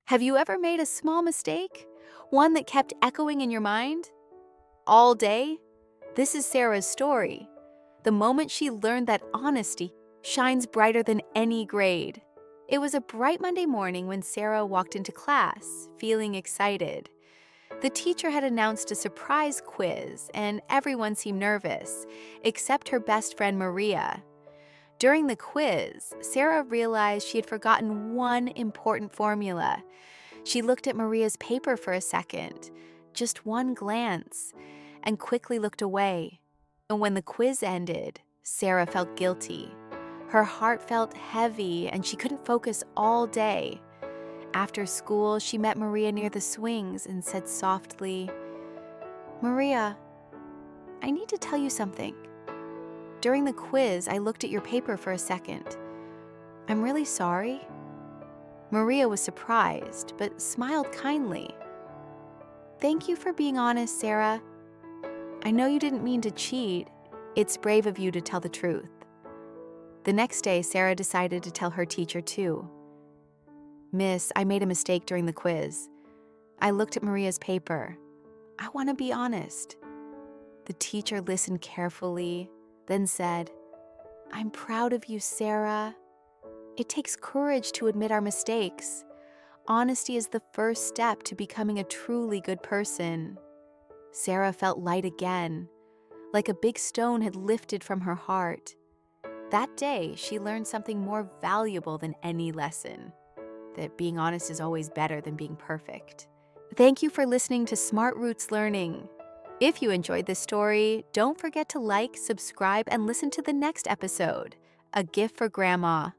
Have you ever made a small mistake? One that kept echoing in your mind? All day? This is Sarah's story. The moment she learned that honesty shines brighter than any grade. It was a bright Monday morning when Sarah walked into class, feeling excited. The teacher had announced a surprise quiz, and everyone seemed nervous, except her best friend Maria. During the quiz, Sarah realized she had forgotten one important formula. She looked at Maria's paper for a second, just one glance, and quickly looked away. And when the quiz ended, Sarah felt guilty. Her heart felt heavy, and she couldn't focus all day. After school, she met Maria near the swings and said softly, "Maria, I need to tell you something. During the quiz, I looked at your paper for a second. I'm really sorry." Maria was surprised, but smiled kindly. "Thank you for being honest, Sarah. I know you didn't mean to cheat. It's brave of you to tell the truth." The next day, Sarah decided to tell her teacher too. "Miss, I made a mistake during the quiz. I looked at Maria's paper. I want to be honest." The teacher listened carefully, then said, "I'm proud of you, Sarah. It takes courage to admit our mistakes. Honesty is the first step to becoming a truly good person." Sarah felt light again, like a big stone had lifted from her heart. That day, she learned something more valuable than any lesson, that being honest is always better than being perfect. Thank you for listening to Smartroots Learning. If you enjoyed this story, don't forget to like, subscribe, and listen to the next episode, A Gift for Grandma.